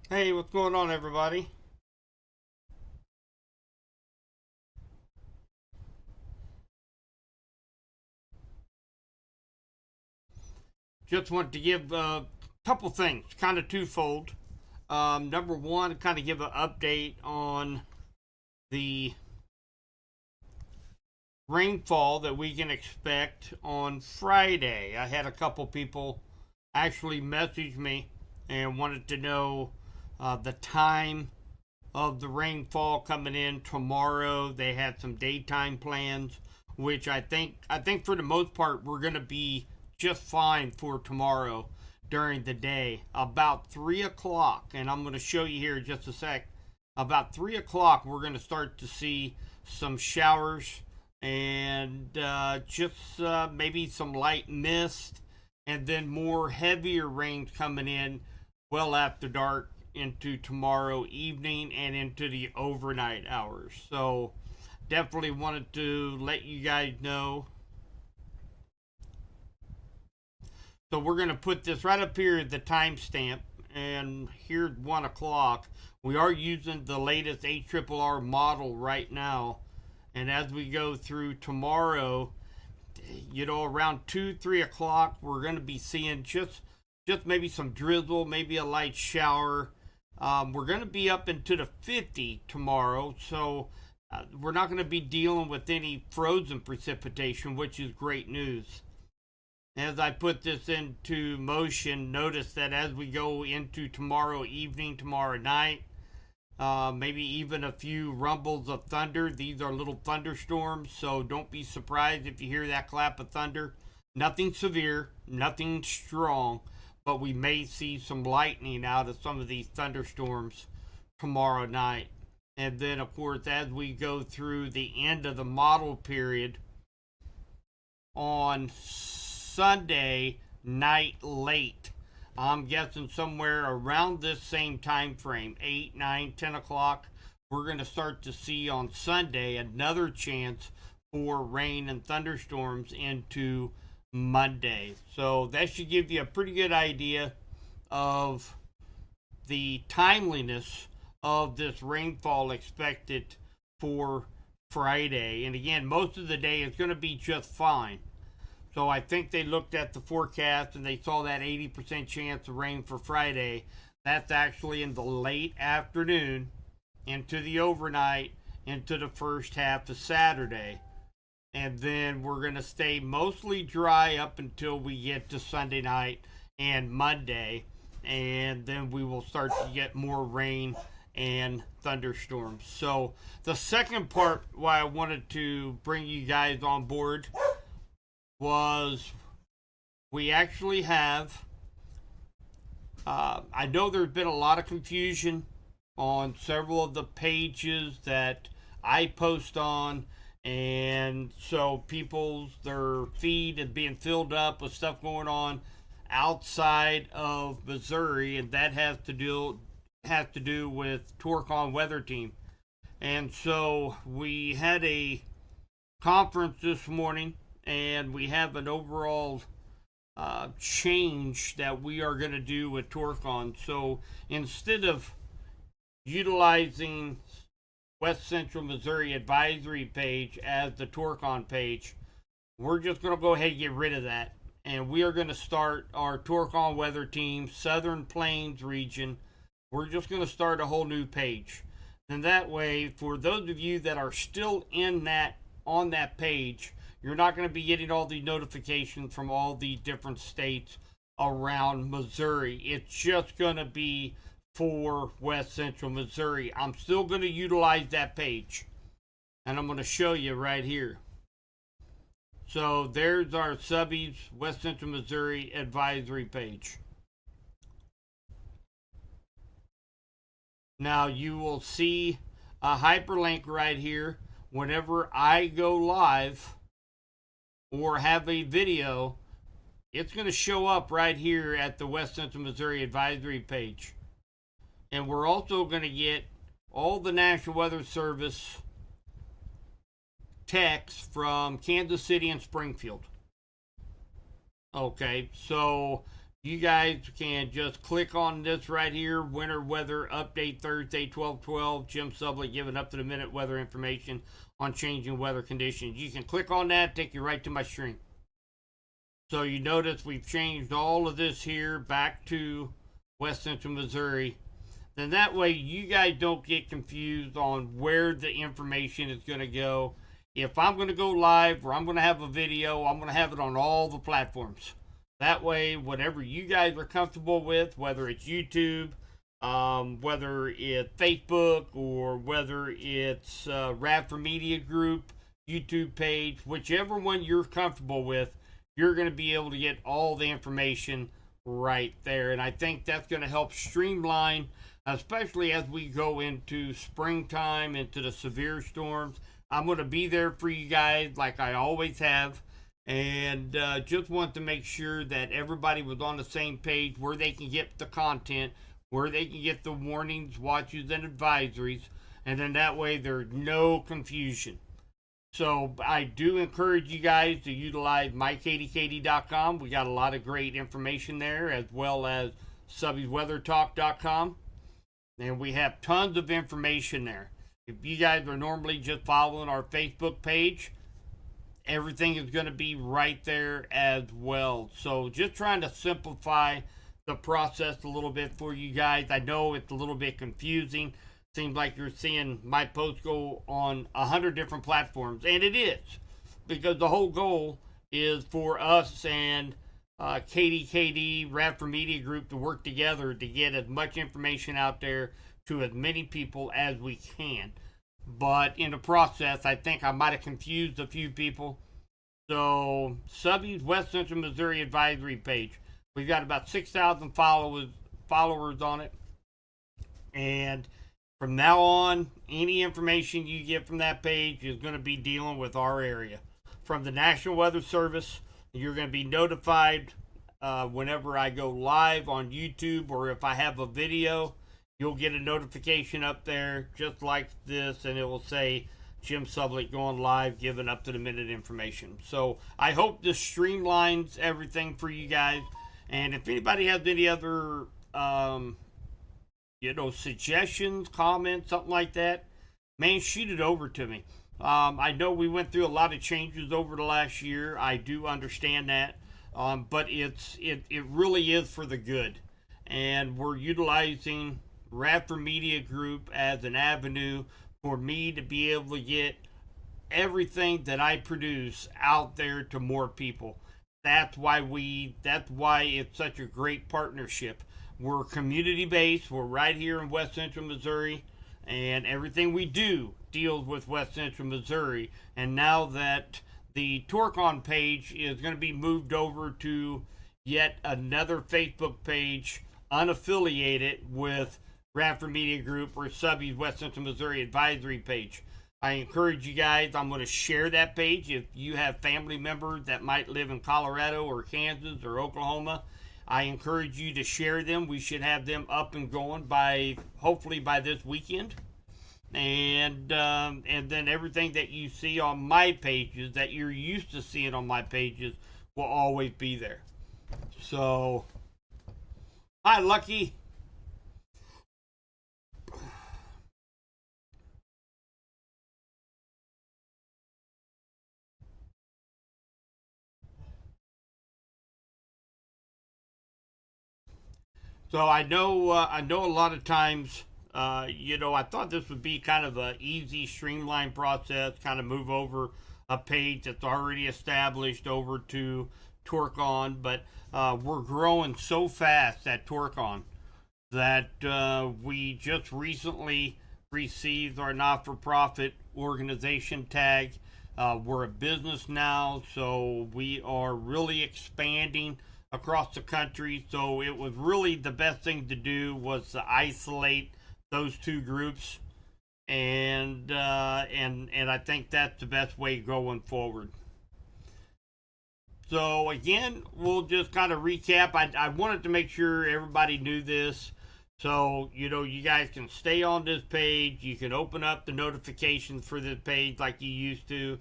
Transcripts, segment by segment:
Hey, what's going on, everybody? Just want to give a couple things, kind of twofold. Number one, kind of give an update on the rainfall that we can expect on Friday. I had a couple people actually message me and wanted to know the time of the rainfall coming in tomorrow. They had some daytime plans, which I think for the most part we're going to be just fine for tomorrow during the day. About 3 o'clock, and I'm going to show you here in just a sec. About 3 o'clock, we're going to start to see some showers and just maybe some light mist, and then more heavier rains coming in well after dark into tomorrow evening and into the overnight hours. So definitely wanted to let you guys know. So we're going to put this right up here at the timestamp, and here at 1 o'clock. We are using the latest ARRR model right now, and as we go through tomorrow, around 2, 3 o'clock, we're going to be seeing just maybe some drizzle, maybe a light shower. We're going to be up into the 50 tomorrow, so we're not going to be dealing with any frozen precipitation, which is great news. As I put this into motion, notice that as we go into tomorrow evening, tomorrow night, maybe even a few rumbles of thunder. These are little thunderstorms, so don't be surprised if you hear that clap of thunder. Nothing severe, nothing strong, but we may see some lightning out of some of these thunderstorms tomorrow night. And then, of course, as we go through the end of the model period on Sunday night late, I'm guessing somewhere around this same time frame, 8, 9, 10 o'clock, we're going to start to see on Sunday another chance for rain and thunderstorms into Monday. So that should give you a pretty good idea of the timeliness of this rainfall expected for Friday. And again, most of the day is going to be just fine. So I think they looked at the forecast and they saw that 80% chance of rain for Friday. That's actually in the late afternoon, into the overnight, into the first half of Saturday. And then we're going to stay mostly dry up until we get to Sunday night and Monday. And then we will start to get more rain and thunderstorms. So the second part why I wanted to bring you guys on board was we actually have, I know there's been a lot of confusion on several of the pages that I post on, and so their feed is being filled up with stuff going on outside of Missouri, and that has to do with Torcon Weather Team. And so we had a conference this morning, and we have an overall change that we are going to do with Torcon. So instead of utilizing West Central Missouri Advisory page as the Torcon page, we're just going to go ahead and get rid of that. And we are going to start our Torcon Weather Team Southern Plains region. We're just going to start a whole new page. And that way, for those of you that are still on that page, you're not going to be getting all the notifications from all the different states around Missouri. It's just going to be for West Central Missouri. I'm still going to utilize that page, and I'm going to show you right here. So there's our Subbies West Central Missouri advisory page. Now you will see a hyperlink right here whenever I go live or have a video. It's going to show up right here at the West Central Missouri advisory page. And we're also going to get all the National Weather Service text from Kansas City and Springfield. Okay, so you guys can just click on this right here, winter weather update Thursday 12/12, Jim Sublett giving up to the minute weather information on changing weather conditions. You can click on that, take you right to my stream. So you notice we've changed all of this here back to West Central Missouri. Then that way you guys don't get confused on where the information is going to go. If I'm going to go live or I'm going to have a video, I'm going to have it on all the platforms. That way, whatever you guys are comfortable with, whether it's YouTube, whether it's Facebook, or whether it's Radford Media Group, YouTube page, whichever one you're comfortable with, you're going to be able to get all the information right there. And I think that's going to help streamline, especially as we go into springtime, into the severe storms. I'm going to be there for you guys like I always have. And just want to make sure that everybody was on the same page where they can get the content, where they can get the warnings, watches, and advisories. And then that way there's no confusion. So I do encourage you guys to utilize mykdkd.com. We got a lot of great information there, as well as subbiesweathertalk.com. And we have tons of information there. If you guys are normally just following our Facebook page, everything is going to be right there as well. So just trying to simplify the process a little bit for you guys. I know it's a little bit confusing. Seems like you're seeing my posts go on 100 different platforms, and it is, because the whole goal is for us and KDKD, Radford Media Group, to work together to get as much information out there to as many people as we can. But in the process, I think I might have confused a few people. So, Subby's West Central Missouri Advisory page. We've got about 6,000 followers on it. And from now on, any information you get from that page is going to be dealing with our area. From the National Weather Service, you're going to be notified whenever I go live on YouTube, or if I have a video, you'll get a notification up there just like this, and it will say Jim Sublett going live, giving up to the minute information. So I hope this streamlines everything for you guys. And if anybody has any other suggestions, comments, something like that, man, shoot it over to me. I know we went through a lot of changes over the last year. I do understand that. But it really is for the good. And we're utilizing Radford Media Group as an avenue for me to be able to get everything that I produce out there to more people. That's why it's such a great partnership. We're community based. We're right here in West Central Missouri, and everything we do deals with West Central Missouri. And now that the Torcon page is going to be moved over to yet another Facebook page, unaffiliated with Radford Media Group or Subby's West Central Missouri Advisory page, I encourage you guys, I'm going to share that page. If you have family members that might live in Colorado or Kansas or Oklahoma, I encourage you to share them. We should have them up and going hopefully by this weekend. And then everything that you see on my pages, that you're used to seeing on my pages, will always be there. So, hi, Lucky. So I know a lot of times, I thought this would be kind of an easy, streamlined process, kind of move over a page that's already established over to Torcon, but we're growing so fast at Torcon that we just recently received our not-for-profit organization tag. We're a business now, so we are really expanding across the country. So it was really the best thing to do was to isolate those two groups, and I think that's the best way going forward. So again, we'll just kind of recap. I wanted to make sure everybody knew this. So, you guys can stay on this page. You can open up the notifications for this page like you used to,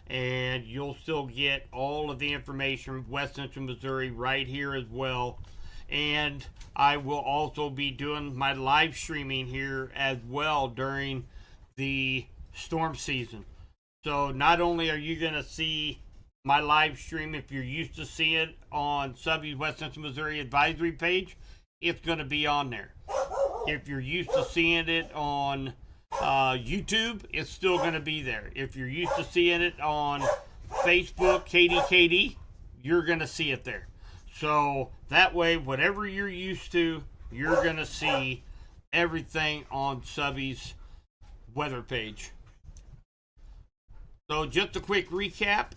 and you'll still get all of the information from West Central Missouri right here as well. And I will also be doing my live streaming here as well during the storm season. So not only are you going to see my live stream if you're used to seeing it on Subby's West Central Missouri advisory page, it's going to be on there. If you're used to seeing it on YouTube, it's still going to be there. If you're used to seeing it on Facebook, KDKD, you're going to see it there. So that way, whatever you're used to, you're going to see everything on Subby's weather page. So just a quick recap.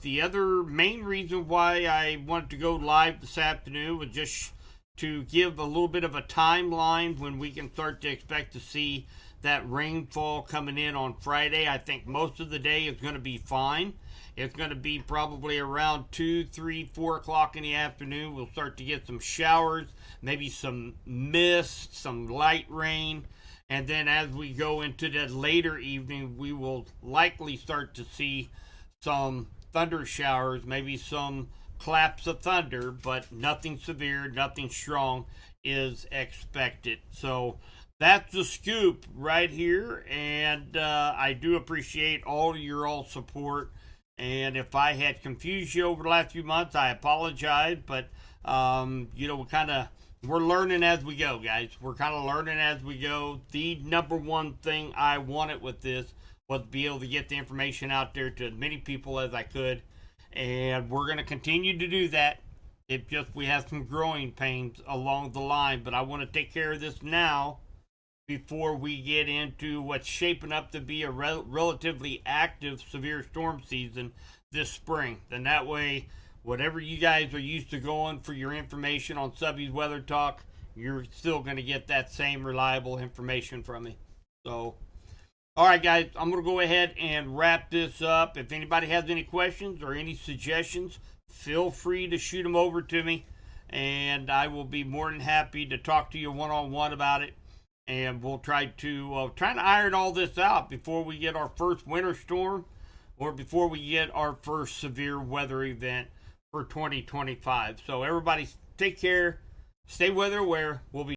The other main reason why I wanted to go live this afternoon was just to give a little bit of a timeline when we can start to expect to see that rainfall coming in on Friday. I think most of the day is going to be fine. It's going to be probably around 2, 3, 4 o'clock in the afternoon. We'll start to get some showers, maybe some mist, some light rain. And then as we go into the later evening, we will likely start to see some thunder showers, maybe some claps of thunder, but nothing severe, nothing strong is expected. So that's the scoop right here. And I do appreciate all of your all support. And if I had confused you over the last few months, I apologize. But, we're learning as we go, guys. We're kind of learning as we go. The number one thing I wanted with this was to be able to get the information out there to as many people as I could. And we're going to continue to do that. It's just we have some growing pains along the line. But I want to take care of this now before we get into what's shaping up to be a relatively active severe storm season this spring. Then that way, whatever you guys are used to going for your information on Subby's Weather Talk, you're still going to get that same reliable information from me. So, all right, guys, I'm going to go ahead and wrap this up. If anybody has any questions or any suggestions, feel free to shoot them over to me, and I will be more than happy to talk to you one-on-one about it. And we'll try to iron all this out before we get our first winter storm or before we get our first severe weather event for 2025. So everybody take care, stay weather aware. We'll be